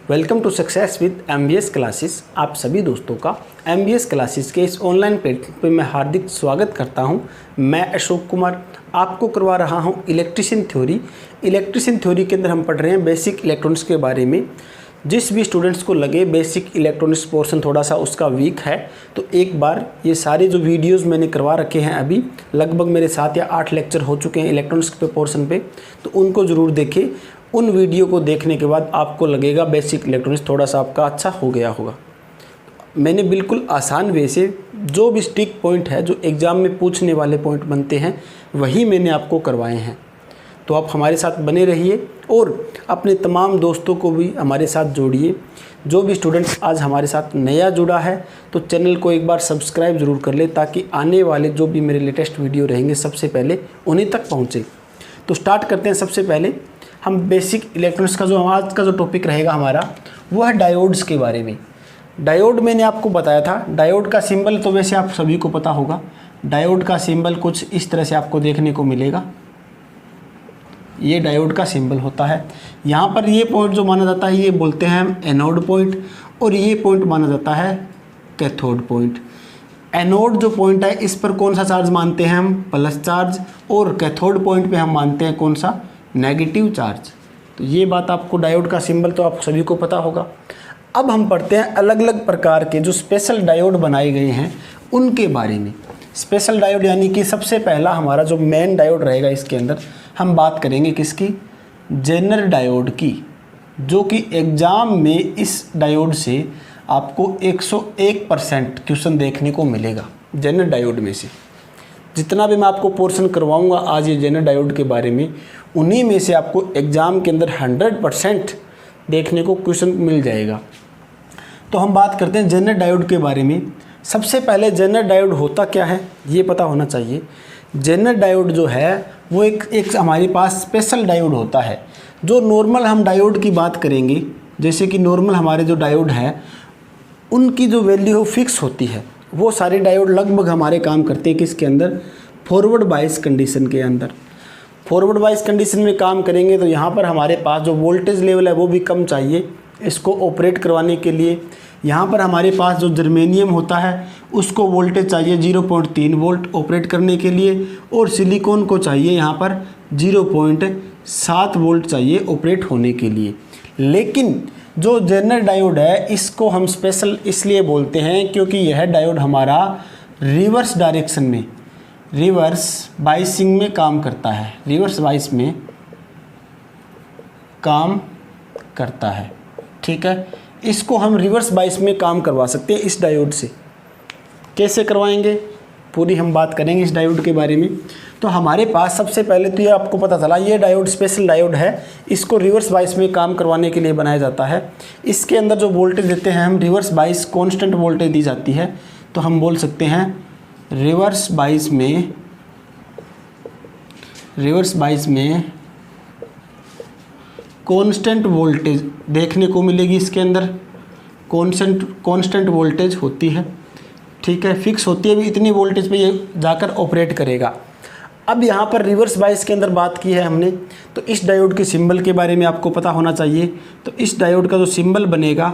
Welcome to success with MBS classes. आप सभी दोस्तों का MBS क्लासेस के इस ऑनलाइन प्लेटफॉर्म पर मैं हार्दिक स्वागत करता हूं। मैं अशोक कुमार आपको करवा रहा हूं इलेक्ट्रिशियन थ्योरी। इलेक्ट्रिशियन थ्योरी के अंदर हम पढ़ रहे हैं बेसिक इलेक्ट्रॉनिक्स के बारे में। जिस भी स्टूडेंट्स को लगे बेसिक इलेक्ट्रॉनिक्स पोर्शन थोड़ा सा उसका वीक है तो एक बार ये सारे जो वीडियोस मैंने करवा रखे हैं, अभी लगभग मेरे 7 या 8 लेक्चर हो चुके हैं इलेक्ट्रॉनिक्स पे पोर्शन पे, तो उनको ज़रूर देखें। उन वीडियो को देखने के बाद आपको लगेगा बेसिक इलेक्ट्रॉनिक्स थोड़ा सा आपका अच्छा हो गया होगा। मैंने बिल्कुल आसान वे से जो भी स्टिक पॉइंट है, जो एग्ज़ाम में पूछने वाले पॉइंट बनते हैं, वही मैंने आपको करवाए हैं। तो आप हमारे साथ बने रहिए और अपने तमाम दोस्तों को भी हमारे साथ जोड़िए। जो भी स्टूडेंट्स आज हमारे साथ नया जुड़ा है तो चैनल को एक बार सब्सक्राइब ज़रूर कर ले, ताकि आने वाले जो भी मेरे लेटेस्ट वीडियो रहेंगे सबसे पहले उन्हीं तक पहुँचे। तो स्टार्ट करते हैं। सबसे पहले हम बेसिक इलेक्ट्रॉनिक्स का जो आज का जो टॉपिक रहेगा हमारा, वो है डायोड्स के बारे में। डायोड मैंने आपको बताया था, डायोड का सिंबल तो वैसे आप सभी को पता होगा। डायोड का सिंबल कुछ इस तरह से आपको देखने को मिलेगा। ये डायोड का सिंबल होता है। यहाँ पर ये पॉइंट जो माना जाता है ये बोलते हैं हम एनोड पॉइंट, और ये पॉइंट माना जाता है कैथोड पॉइंट। एनोड जो पॉइंट है इस पर कौन सा चार्ज मानते हैं हम? Plus charge. और कैथोड पॉइंट पे हम मानते हैं कौन सा? Negative charge. तो ये बात आपको, डायोड का सिंबल तो आप सभी को पता होगा। अब हम पढ़ते हैं अलग अलग प्रकार के जो स्पेशल डायोड बनाए गए हैं उनके बारे में। स्पेशल डायोड यानी कि सबसे पहला हमारा जो मेन डायोड रहेगा, इसके अंदर हम बात करेंगे किसकी? जेनर डायोड की, जो कि एग्ज़ाम में इस डायोड से आपको 101% क्वेश्चन देखने को मिलेगा। जेनर डायोड में से जितना भी मैं आपको पोर्शन करवाऊंगा आज ये जेनर डायोड के बारे में, उन्हीं में से आपको एग्ज़ाम के अंदर 100% देखने को क्वेश्चन मिल जाएगा। तो हम बात करते हैं जेनर डायोड के बारे में। सबसे पहले जेनर डायोड होता क्या है ये पता होना चाहिए। जेनर डायोड जो है वो एक हमारे पास स्पेशल डायोड होता है। जो नॉर्मल हम डायोड की बात करेंगे, जैसे कि नॉर्मल हमारे जो डायोड हैं उनकी जो वैल्यू है फिक्स होती है। वो सारे डायोड लगभग हमारे काम करते हैं किसके अंदर? फॉरवर्ड बायस कंडीशन के अंदर। फॉरवर्ड बायस कंडीशन में काम करेंगे तो यहाँ पर हमारे पास जो वोल्टेज लेवल है वो भी कम चाहिए इसको ऑपरेट करवाने के लिए। यहाँ पर हमारे पास जो जर्मेनियम होता है उसको वोल्टेज चाहिए 0.3 वोल्ट ऑपरेट करने के लिए, और सिलिकॉन को चाहिए यहाँ पर 0.7 वोल्ट चाहिए ऑपरेट होने के लिए। लेकिन जो जेनर डायोड है इसको हम स्पेशल इसलिए बोलते हैं क्योंकि यह डायोड हमारा रिवर्स डायरेक्शन में, रिवर्स बाइसिंग में काम करता है। रिवर्स बाइस में काम करता है, ठीक है। इसको हम रिवर्स बाइस में काम करवा सकते हैं इस डायोड से। कैसे करवाएंगे पूरी हम बात करेंगे इस डायोड के बारे में। तो हमारे पास सबसे पहले तो ये आपको पता चला ये डायोड स्पेशल डायोड है, इसको रिवर्स बाइस में काम करवाने के लिए बनाया जाता है। इसके अंदर जो वोल्टेज देते हैं हम रिवर्स बाइस कांस्टेंट वोल्टेज दी जाती है, तो हम बोल सकते हैं रिवर्स बाइस में कांस्टेंट वोल्टेज देखने को मिलेगी। इसके अंदर कांस्टेंट वोल्टेज होती है, ठीक है, फिक्स होती है। भी इतनी वोल्टेज पे ये जाकर ऑपरेट करेगा। अब यहाँ पर रिवर्स बाइस के अंदर बात की है हमने, तो इस डायोड के सिंबल के बारे में आपको पता होना चाहिए। तो इस डायोड का जो सिंबल बनेगा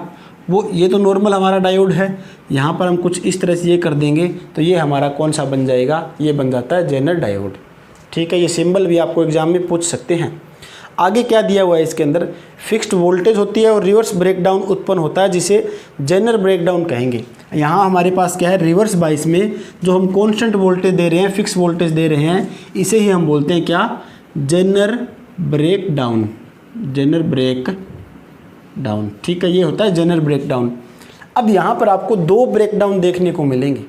वो, ये तो नॉर्मल हमारा डायोड है, यहाँ पर हम कुछ इस तरह से ये कर देंगे तो ये हमारा कौन सा बन जाएगा? ये बन जाता है जेनर डायोड, ठीक है। ये सिंबल भी आपको एग्जाम में पूछ सकते हैं। आगे क्या दिया हुआ है इसके अंदर? फिक्स्ड वोल्टेज होती है और रिवर्स ब्रेकडाउन उत्पन्न होता है जिसे जेनर ब्रेकडाउन कहेंगे। यहाँ हमारे पास क्या है? रिवर्स बाइस में जो हम कांस्टेंट वोल्टेज दे रहे हैं, फिक्स वोल्टेज दे रहे हैं, इसे ही हम बोलते हैं क्या? Zener breakdown. जेनर ब्रेकडाउन, ठीक है, ये होता है जेनर ब्रेकडाउन। अब यहाँ पर आपको 2 ब्रेकडाउन देखने को मिलेंगे।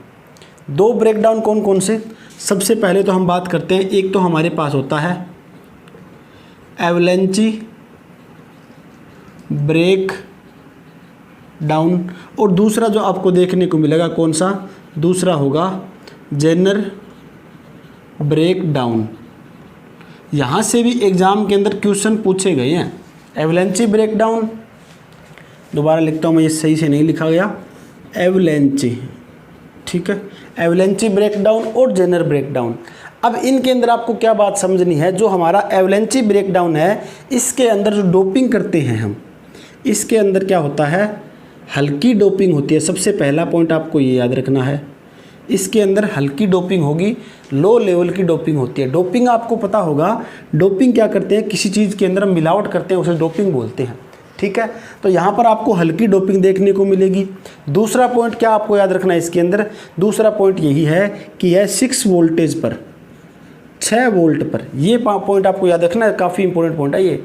2 ब्रेकडाउन कौन कौन से? सबसे पहले तो हम बात करते हैं, एक तो हमारे पास होता है एवलेंची ब्रेक डाउन, और दूसरा जो आपको देखने को मिलेगा कौन सा? दूसरा होगा जेनर ब्रेक डाउन। यहाँ से भी एग्ज़ाम के अंदर क्वेश्चन पूछे गए हैं। एवलेंची ब्रेक डाउन, दोबारा लिखता हूँ मैं, ये सही से नहीं लिखा गया, एवलेंची, ठीक है, एवलेंची ब्रेक डाउन और जेनर ब्रेक डाउन। अब इनके अंदर आपको क्या बात समझनी है? जो हमारा एवलेंची ब्रेकडाउन है इसके अंदर जो डोपिंग करते हैं हम, इसके अंदर क्या होता है, हल्की डोपिंग होती है। सबसे पहला पॉइंट आपको ये याद रखना है, इसके अंदर हल्की डोपिंग होगी, लो लेवल की डोपिंग होती है। डोपिंग आपको पता होगा, डोपिंग क्या करते हैं, किसी चीज़ के अंदर हम मिलावट करते हैं उसे डोपिंग बोलते हैं, ठीक है। तो यहाँ पर आपको हल्की डोपिंग देखने को मिलेगी। दूसरा पॉइंट क्या आपको याद रखना है इसके अंदर, दूसरा पॉइंट यही है कि यह 6 वोल्टेज पर, 6 वोल्ट पर, ये पॉइंट आपको याद रखना है, काफ़ी इंपॉर्टेंट पॉइंट है ये।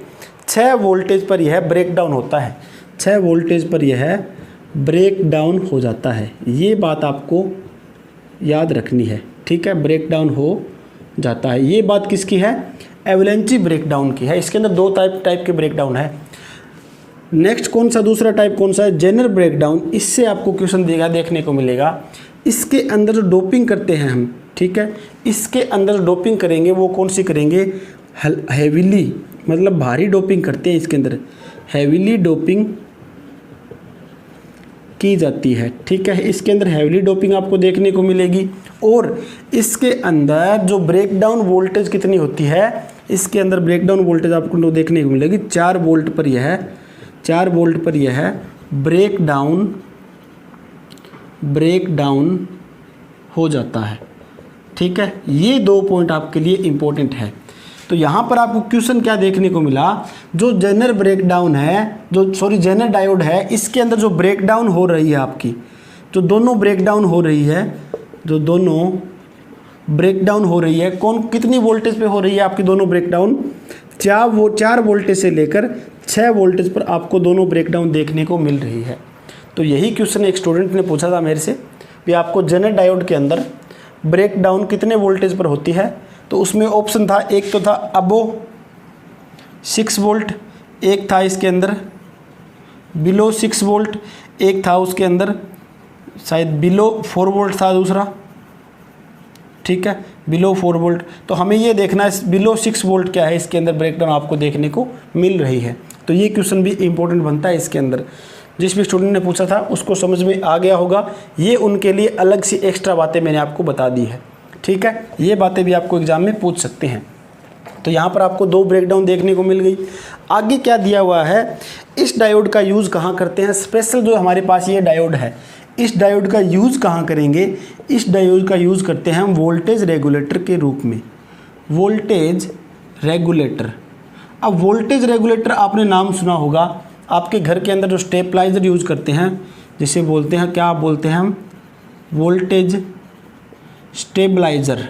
6 वोल्टेज पर यह ब्रेक डाउन होता है, 6 वोल्टेज पर यह ब्रेक डाउन हो जाता है, ये बात आपको याद रखनी है, ठीक है। ब्रेक डाउन हो जाता है, ये बात किसकी है, एवलेंची ब्रेक डाउन की है। इसके अंदर 2 टाइप के ब्रेक डाउन है। नेक्स्ट कौन सा, दूसरा टाइप कौन सा है, जेनर ब्रेक डाउन। इससे आपको क्वेश्चन देगा, देखने को मिलेगा। इसके अंदर जो डोपिंग करते हैं हम, ठीक है, इसके अंदर जो डोपिंग करेंगे वो कौन सी करेंगे, हैवीली, मतलब भारी डोपिंग करते हैं। इसके अंदर हैवीली डोपिंग की जाती है, ठीक है। इसके अंदर हैवीली डोपिंग आपको देखने को मिलेगी। और इसके अंदर जो ब्रेकडाउन वोल्टेज कितनी होती है, इसके अंदर ब्रेकडाउन वोल्टेज आपको देखने को मिलेगी 4 वोल्ट पर यह, 4 वोल्ट पर यह ब्रेकडाउन हो जाता है, ठीक है। ये 2 पॉइंट आपके लिए इंपॉर्टेंट है। तो यहाँ पर आपको क्वेश्चन क्या देखने को मिला, जो जेनर ब्रेकडाउन है, जेनर डायोड है, इसके अंदर जो ब्रेकडाउन हो रही है आपकी, जो दोनों ब्रेकडाउन हो रही है, जो दोनों ब्रेकडाउन हो रही है, कौन कितनी वोल्टेज पे हो रही है आपकी दोनों ब्रेकडाउन, 4 वोल्टेज से लेकर 6 वोल्टेज पर आपको दोनों ब्रेकडाउन देखने को मिल रही है। तो यही क्वेश्चन एक स्टूडेंट ने पूछा था मेरे से कि आपको जेनर डायोड के अंदर ब्रेकडाउन कितने वोल्टेज पर होती है। तो उसमें ऑप्शन था, एक तो था अबो 6 वोल्ट, एक था इसके अंदर बिलो 6 वोल्ट, एक था उसके अंदर शायद बिलो 4 वोल्ट था दूसरा, ठीक है, बिलो 4 वोल्ट। तो हमें ये देखना है बिलो 6 वोल्ट क्या है, इसके अंदर ब्रेकडाउन आपको देखने को मिल रही है। तो ये क्वेश्चन भी इंपॉर्टेंट बनता है इसके अंदर। जिस भी स्टूडेंट ने पूछा था उसको समझ में आ गया होगा। ये उनके लिए अलग सी एक्स्ट्रा बातें मैंने आपको बता दी है, ठीक है। ये बातें भी आपको एग्जाम में पूछ सकते हैं। तो यहाँ पर आपको 2 ब्रेकडाउन देखने को मिल गई। आगे क्या दिया हुआ है, इस डायोड का यूज़ कहाँ करते हैं, स्पेशल जो हमारे पास ये डायोड है, इस डायोड का यूज़ कहाँ करेंगे, इस डायोड का यूज़ करते हैं हम वोल्टेज रेगुलेटर के रूप में, वोल्टेज रेगुलेटर। अब वोल्टेज रेगुलेटर आपने नाम सुना होगा, आपके घर के अंदर जो स्टेबलाइजर यूज़ करते हैं, जिसे बोलते हैं, क्या बोलते हैं हम, वोल्टेज स्टेबलाइज़र,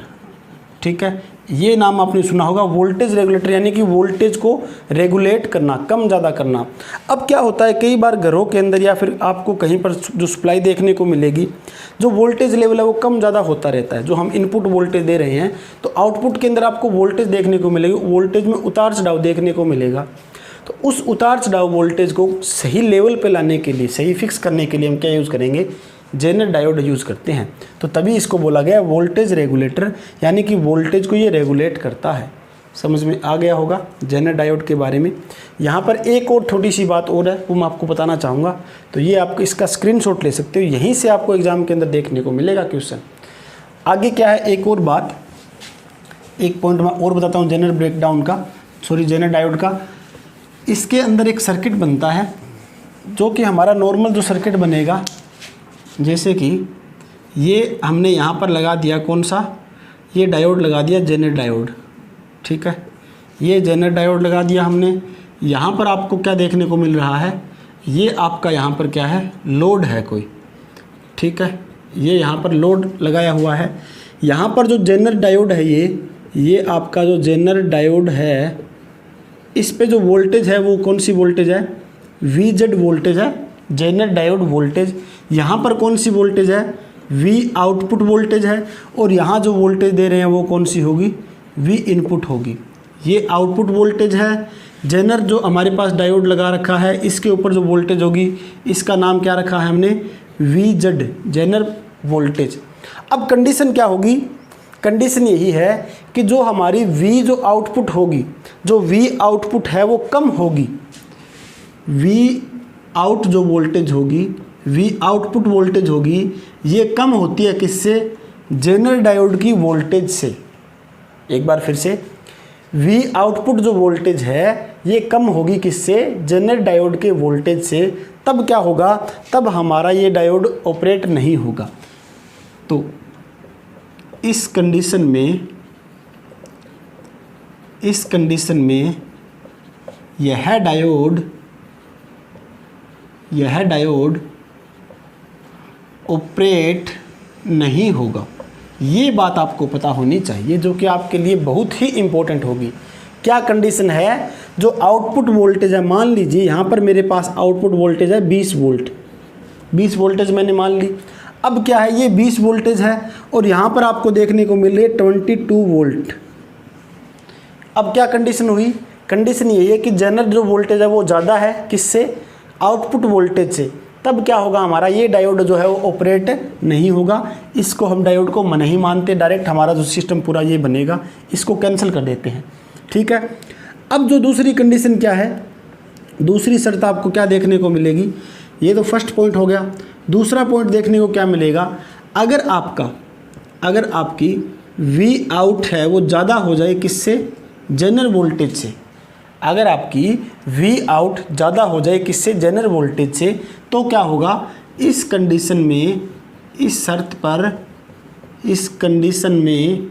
ठीक है। ये नाम आपने सुना होगा, वोल्टेज रेगुलेटर, यानी कि वोल्टेज को रेगुलेट करना, कम ज़्यादा करना। अब क्या होता है, कई बार घरों के अंदर या फिर आपको कहीं पर जो सप्लाई देखने को मिलेगी, जो वोल्टेज लेवल है वो कम ज़्यादा होता रहता है। जो हम इनपुट वोल्टेज दे रहे हैं तो आउटपुट के अंदर आपको वोल्टेज देखने को मिलेगी, वोल्टेज में उतार चढ़ाव देखने को मिलेगा। तो उस उतार चढ़ाव वोल्टेज को सही लेवल पे लाने के लिए, सही फिक्स करने के लिए हम क्या यूज़ करेंगे, जेनर डायोड यूज़ करते हैं। तो तभी इसको बोला गया वोल्टेज रेगुलेटर, यानी कि वोल्टेज को ये रेगुलेट करता है। समझ में आ गया होगा जेनर डायोड के बारे में। यहाँ पर एक और छोटी सी बात और है, वो मैं आपको बताना चाहूँगा। तो ये आपको इसका स्क्रीनशॉट ले सकते हो, यहीं से आपको एग्जाम के अंदर देखने को मिलेगा क्वेश्चन। आगे क्या है, एक और बात, एक पॉइंट मैं और बताता हूँ जेनर ब्रेकडाउन का, जेनर डायोड का। इसके अंदर एक सर्किट बनता है, जो कि हमारा नॉर्मल जो सर्किट बनेगा, जैसे कि ये हमने यहाँ पर लगा दिया, कौन सा, ये डायोड लगा दिया, जेनर डायोड, ठीक है। ये जेनर डायोड लगा दिया हमने। यहाँ पर आपको क्या देखने को मिल रहा है, ये आपका यहाँ पर क्या है, लोड है कोई, ठीक है। ये यहाँ पर लोड लगाया हुआ है। यहाँ पर जो जेनर डायोड है, ये आपका जो जेनर डायोड है, इस पे जो वोल्टेज है वो कौन सी वोल्टेज है, VZ वोल्टेज है, जेनर डायोड वोल्टेज। यहाँ पर कौन सी वोल्टेज है, V आउटपुट वोल्टेज है। और यहाँ जो वोल्टेज दे रहे हैं वो कौन सी होगी, V इनपुट होगी। ये आउटपुट वोल्टेज है। जेनर जो हमारे पास डायोड लगा रखा है, इसके ऊपर जो वोल्टेज होगी, इसका नाम क्या रखा है हमने, VZ, जेनर वोल्टेज। अब कंडीशन क्या होगी, कंडीशन यही है कि जो हमारी V जो आउटपुट होगी, जो V आउटपुट है वो कम होगी। V आउट जो वोल्टेज होगी, V आउटपुट वोल्टेज होगी, ये कम होती है किससे, जेनर डायोड की वोल्टेज से। एक बार फिर से, वी आउटपुट जो वोल्टेज है ये कम होगी किससे, जेनर डायोड के वोल्टेज से, तब क्या होगा, तब हमारा ये डायोड ऑपरेट नहीं होगा। तो इस कंडीशन में यह डायोड ऑपरेट नहीं होगा। ये बात आपको पता होनी चाहिए, जो कि आपके लिए बहुत ही इम्पोर्टेंट होगी। क्या कंडीशन है, जो आउटपुट वोल्टेज है, मान लीजिए यहाँ पर मेरे पास आउटपुट वोल्टेज है 20 वोल्ट, 20 वोल्टेज मैंने मान ली। अब क्या है, ये 20 वोल्टेज है और यहाँ पर आपको देखने को मिल रही है 22 वोल्ट। अब क्या कंडीशन हुई, कंडीशन ये है कि जनरल जो वोल्टेज है वो ज़्यादा है किससे, आउटपुट वोल्टेज से, तब क्या होगा, हमारा ये डायोड जो है वो ऑपरेट नहीं होगा। इसको हम डायोड को नहीं मानते, डायरेक्ट हमारा जो सिस्टम पूरा ये बनेगा, इसको कैंसिल कर देते हैं। ठीक है, अब जो दूसरी कंडीशन क्या है, दूसरी शर्त आपको क्या देखने को मिलेगी, ये तो फर्स्ट पॉइंट हो गया। दूसरा पॉइंट देखने को क्या मिलेगा, अगर आपकी वी आउट है वो ज़्यादा हो जाए किससे, जनरल वोल्टेज से। अगर आपकी वी आउट ज़्यादा हो जाए किससे, जनरल वोल्टेज से, तो क्या होगा, इस कंडीशन में, इस शर्त पर, इस कंडीशन में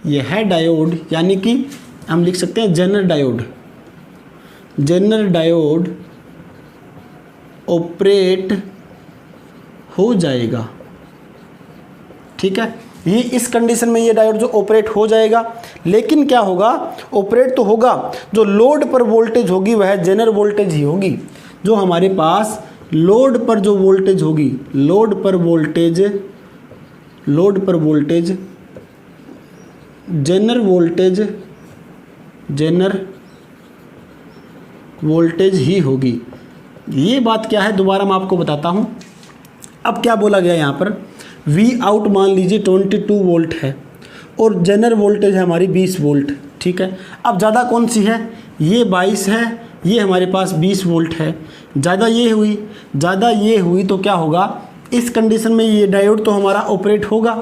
यह डायोड, यानी कि हम लिख सकते हैं जनरल डायोड ऑपरेट हो जाएगा। ठीक है, ये इस कंडीशन में ये डायोड जो ऑपरेट हो जाएगा, लेकिन क्या होगा, ऑपरेट तो होगा, जो लोड पर वोल्टेज होगी वह जनरल वोल्टेज ही होगी। जो हमारे पास लोड पर जो वोल्टेज होगी, लोड पर वोल्टेज जनरल वोल्टेज ही होगी। ये बात क्या है, दोबारा मैं आपको बताता हूँ। अब क्या बोला गया यहाँ पर, वी आउट मान लीजिए 22 वोल्ट है और जनरल वोल्टेज है हमारी 20 वोल्ट। ठीक है, अब ज़्यादा कौन सी है, ये 22 है, ये हमारे पास 20 वोल्ट है, ज़्यादा ये हुई तो क्या होगा, इस कंडीशन में ये डायोड तो हमारा ऑपरेट होगा,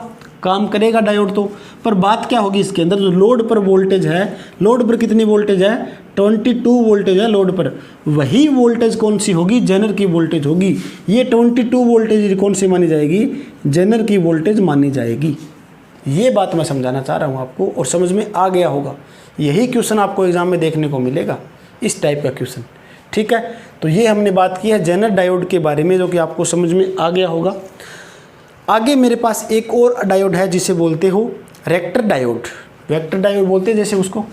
काम करेगा डायोड तो। पर बात क्या होगी, इसके अंदर जो लोड पर वोल्टेज है, लोड पर कितनी वोल्टेज है, 22 वोल्टेज है लोड पर, वही वोल्टेज कौन सी होगी, जनरल की वोल्टेज होगी। ये 22 वोल्टेज कौन सी मानी जाएगी, जनरल की वोल्टेज मानी जाएगी। ये बात मैं समझाना चाह रहा हूँ आपको, और समझ में आ गया होगा। यही क्वेश्चन आपको एग्जाम में देखने को मिलेगा, इस टाइप का क्वेश्चन। ठीक है, तो ये हमने बात की है जनरल डायोड के बारे में, जो कि आपको समझ में आ गया होगा। आगे मेरे पास एक और डायोड है जिसे बोलते हो वेक्टर डायोड बोलते हैं जैसे उसको।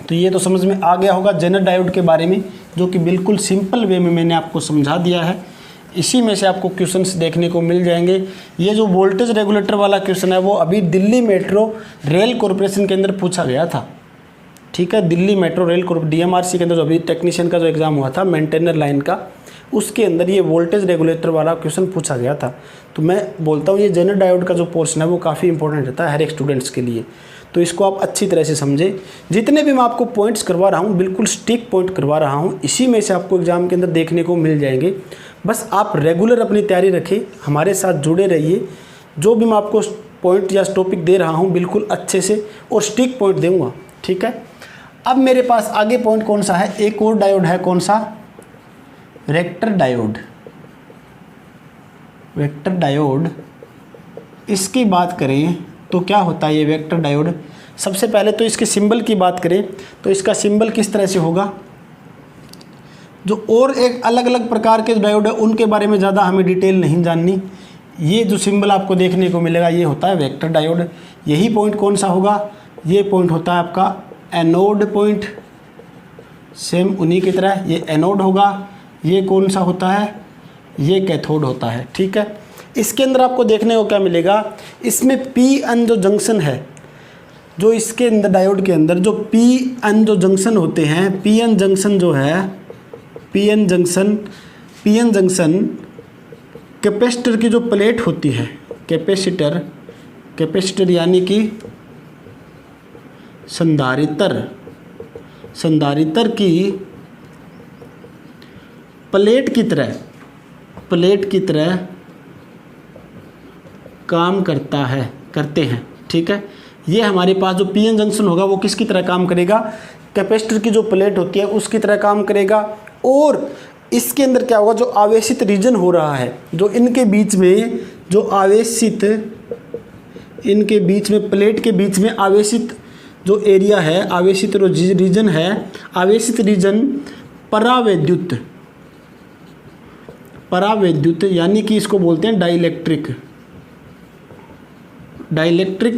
तो ये तो समझ में आ गया होगा जनरल डायोड के बारे में, जो कि बिल्कुल सिंपल वे में मैंने आपको समझा दिया है। इसी में से आपको क्वेश्चंस देखने को मिल जाएंगे। ये जो वोल्टेज रेगुलेटर वाला क्वेश्चन है वो अभी दिल्ली मेट्रो रेल कॉरपोरेशन के अंदर पूछा गया था। ठीक है, दिल्ली मेट्रो रेल DMRC के अंदर जो अभी टेक्नीशियन का जो एग्ज़ाम हुआ था, मेंटेनर लाइन का, उसके अंदर ये वोल्टेज रेगुलेटर वाला क्वेश्चन पूछा गया था। तो मैं बोलता हूँ ये जनरल डायोड का जो पोर्शन है वो काफ़ी इंपॉर्टेंट रहता है हर एक स्टूडेंट्स के लिए। तो इसको आप अच्छी तरह से समझें। जितने भी मैं आपको पॉइंट्स करवा रहा हूँ बिल्कुल स्टिक पॉइंट करवा रहा हूँ, इसी में से आपको एग्जाम के अंदर देखने को मिल जाएंगे। बस आप रेगुलर अपनी तैयारी रखें, हमारे साथ जुड़े रहिए। जो भी मैं आपको पॉइंट या टॉपिक दे रहा हूँ बिल्कुल अच्छे से और स्टिक पॉइंट दूंगा। ठीक है, अब मेरे पास आगे पॉइंट कौन सा है, एक और डायोड है, कौन सा, वेक्टर डायोड। इसकी बात करें तो क्या होता है ये वेक्टर डायोड। सबसे पहले तो इसके सिंबल की बात करें तो इसका सिंबल किस तरह से होगा। जो और एक अलग अलग प्रकार के डायोड है उनके बारे में ज़्यादा हमें डिटेल नहीं जाननी। ये जो सिंबल आपको देखने को मिलेगा ये होता है वेक्टर डायोड। यही पॉइंट कौन सा होगा, ये पॉइंट होता है आपका एनोड पॉइंट। सेम उन्हीं की तरह ये एनोड होगा। ये कौन सा होता है, ये कैथोड होता है। ठीक है, इसके अंदर आपको देखने को क्या मिलेगा, इसमें PN जो जंक्शन है, जो इसके अंदर डायोड के अंदर जो PN जो जंक्शन होते हैं, PN जंक्शन जो है, PN जंक्शन कैपेसिटर की जो प्लेट होती है, कैपेसिटर यानी कि संधारित्र की प्लेट की तरह काम करते हैं। ठीक है, ये हमारे पास जो पीएन जंक्शन होगा वो किसकी तरह काम करेगा, कैपेसिटर की जो प्लेट होती है उसकी तरह काम करेगा। और इसके अंदर क्या होगा, जो आवेशित रीजन हो रहा है, जो इनके बीच में जो आवेशित, इनके बीच में प्लेट के बीच में आवेशित जो एरिया है, आवेशित रीजन है, आवेशित रीजन परावैद्युत यानी कि इसको बोलते हैं डाइलेक्ट्रिक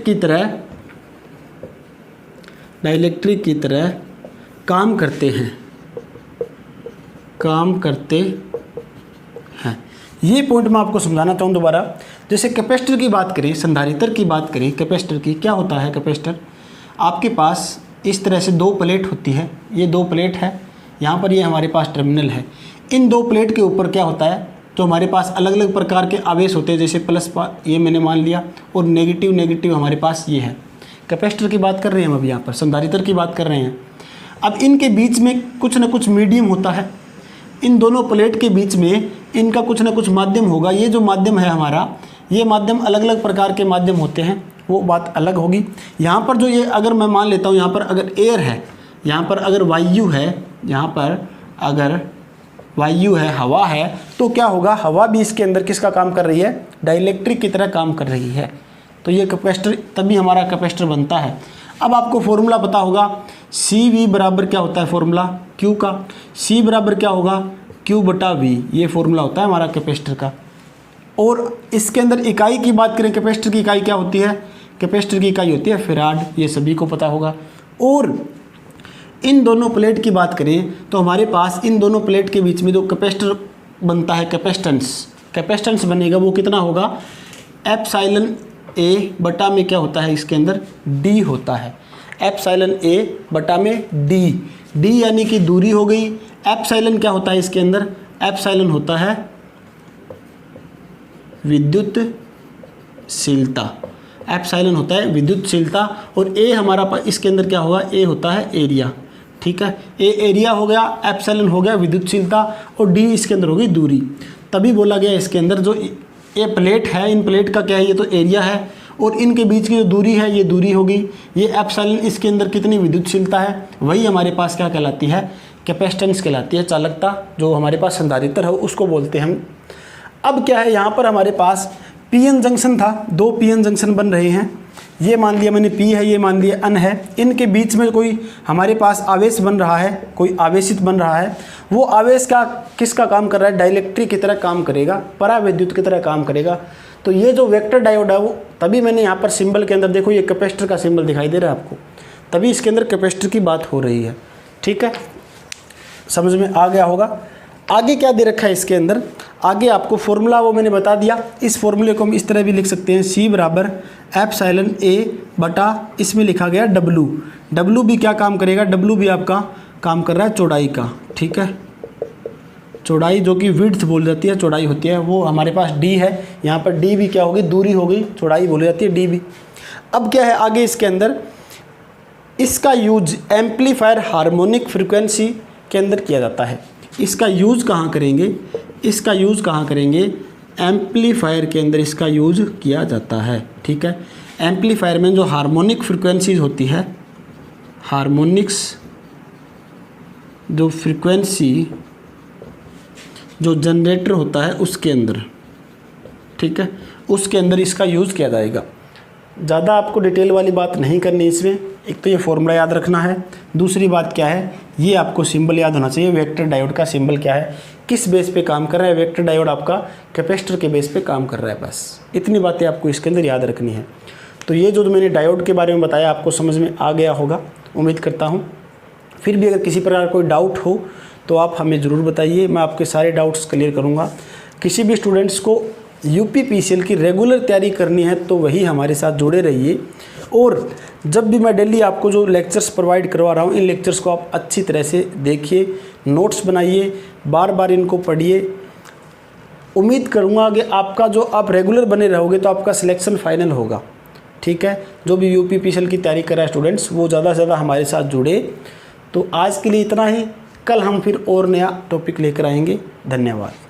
की तरह काम करते हैं। ये पॉइंट मैं आपको समझाना चाहूँ दोबारा। जैसे कैपेसिटर की बात करें, संधारित्र की बात करें, कैपेसिटर की क्या होता है, कैपेसिटर आपके पास इस तरह से दो प्लेट होती है, ये दो प्लेट है, यहाँ पर ये हमारे पास टर्मिनल है। इन दो प्लेट के ऊपर क्या होता है, तो हमारे पास अलग अलग प्रकार के आवेश होते हैं, जैसे प्लस ये मैंने मान लिया, और नेगेटिव हमारे पास ये है। कैपेसिटर की बात कर रहे हैं हम अभी, यहाँ पर संधारित्र की बात कर रहे हैं। अब इनके बीच में कुछ ना कुछ मीडियम होता है, इन दोनों प्लेट के बीच में इनका कुछ ना कुछ माध्यम होगा। ये जो माध्यम है हमारा, ये माध्यम अलग अलग प्रकार के माध्यम होते हैं, वो बात अलग होगी। यहाँ पर जो ये अगर मैं मान लेता हूँ, यहाँ पर अगर एयर है, यहाँ पर अगर वायु है, यहाँ पर अगर वायु है, हवा है, तो क्या होगा, हवा भी इसके अंदर किसका काम कर रही है, डाइलेक्ट्रिक की तरह काम कर रही है। तो ये कैपेसिटर, तभी हमारा कैपेसिटर बनता है। अब आपको फॉर्मूला पता होगा, सी वी बराबर क्या होता है, फॉर्मूला क्यू का, सी बराबर क्या होगा, क्यू बटा वी, ये फॉर्मूला होता है हमारा कैपेसिटर का। और इसके अंदर इकाई की बात करें, कैपेसिटर की इकाई क्या होती है, कैपेसिटर की इकाई होती है फैराड, ये सभी को पता होगा। और इन दोनों प्लेट की बात करें तो हमारे पास इन दोनों प्लेट के बीच में जो कैपेसिटर बनता है, कैपेसिटेंस बनेगा, वो कितना होगा, एप्सिलॉन ए बटा में क्या होता है, इसके अंदर डी होता है, एप्सिलॉन ए बटा में डी यानी कि दूरी हो गई। एप्सिलॉन क्या होता है इसके अंदर, एप्सिलॉन होता है विद्युतशीलता, एप्सिलॉन होता है विद्युतशीलता। और ए हमारा इसके अंदर क्या होगा, ए होता है एरिया, ठीक है, ए एरिया हो गया, एप्सिलॉन हो गया विद्युतशीलता, और डी इसके अंदर होगी दूरी। तभी बोला गया इसके अंदर जो ये प्लेट है, इन प्लेट का क्या है, ये तो एरिया है, और इनके बीच की जो दूरी है ये दूरी होगी, ये एप्सिलॉन, इसके अंदर कितनी विद्युतशीलता है, वही हमारे पास क्या कहलाती है, कैपेसिटेंस कहलाती है, चालकता। जो हमारे पास संधारित्र है उसको बोलते हैं हम। अब क्या है, यहाँ पर हमारे पास पीएन जंक्शन था, दो पीएन जंक्शन बन रहे हैं, ये मान लिया मैंने पी है, ये मान लिया अन है। इनके बीच में कोई हमारे पास आवेश बन रहा है, कोई आवेशित बन रहा है, वो आवेश का किसका काम कर रहा है, डाइलेक्ट्रिक की तरह काम करेगा, परावैद्युत की तरह काम करेगा। तो ये जो वेक्टर डायोड है, वो तभी मैंने यहाँ पर सिंबल के अंदर देखो, ये कैपेसिटर का सिंबल दिखाई दे रहा है आपको, तभी इसके अंदर कैपेसिटर की बात हो रही है, ठीक है, समझ में आ गया होगा। आगे क्या दे रखा है इसके अंदर, आगे आपको फॉर्मूला वो मैंने बता दिया। इस फॉर्मूले को हम इस तरह भी लिख सकते हैं, सी बराबर एप्सिलॉन ए बटा, इसमें लिखा गया डब्लू भी क्या काम करेगा, डब्लू भी आपका काम कर रहा है चौड़ाई का, ठीक है, चौड़ाई जो कि विड्थ बोल जाती है, चौड़ाई होती है, वो हमारे पास डी है, यहाँ पर डी भी क्या होगी, दूरी हो गई, चौड़ाई बोली जाती है डी भी। अब क्या है आगे इसके अंदर, इसका यूज एम्पलीफायर हार्मोनिक फ्रिक्वेंसी के अंदर किया जाता है। इसका यूज़ कहाँ करेंगे, इसका यूज़ कहाँ करेंगे, एम्पलीफायर के अंदर इसका यूज़ किया जाता है, ठीक है। एम्पलीफायर में जो हार्मोनिक फ्रिक्वेंसीज होती है, हार्मोनिक्स जो फ्रिक्वेंसी जो जनरेटर होता है उसके अंदर, ठीक है, उसके अंदर इसका यूज़ किया जाएगा। ज़्यादा आपको डिटेल वाली बात नहीं करनी इसमें, एक तो ये फॉर्मूला याद रखना है, दूसरी बात क्या है, ये आपको सिंबल याद होना चाहिए, वेक्टर डायोड का सिंबल क्या है, किस बेस पे काम कर रहा है, वेक्टर डायोड आपका कैपेसिटर के बेस पे काम कर रहा है, बस इतनी बातें आपको इसके अंदर याद रखनी है। तो ये जो मैंने डायोड के बारे में बताया आपको समझ में आ गया होगा, उम्मीद करता हूँ। फिर भी अगर किसी प्रकार कोई डाउट हो तो आप हमें ज़रूर बताइए, मैं आपके सारे डाउट्स क्लियर करूँगा। किसी भी स्टूडेंट्स को UPPCL की रेगुलर तैयारी करनी है तो वही हमारे साथ जुड़े रहिए, और जब भी मैं डेली आपको जो लेक्चर्स प्रोवाइड करवा रहा हूँ, इन लेक्चर्स को आप अच्छी तरह से देखिए, नोट्स बनाइए, बार बार इनको पढ़िए। उम्मीद करूँगा कि आपका जो आप रेगुलर बने रहोगे तो आपका सिलेक्शन फाइनल होगा, ठीक है। जो भी UPPCL की तैयारी कर रहे हैं स्टूडेंट्स, वो ज़्यादा से ज़्यादा हमारे साथ जुड़े। तो आज के लिए इतना ही, कल हम फिर और नया टॉपिक लेकर आएंगे। धन्यवाद।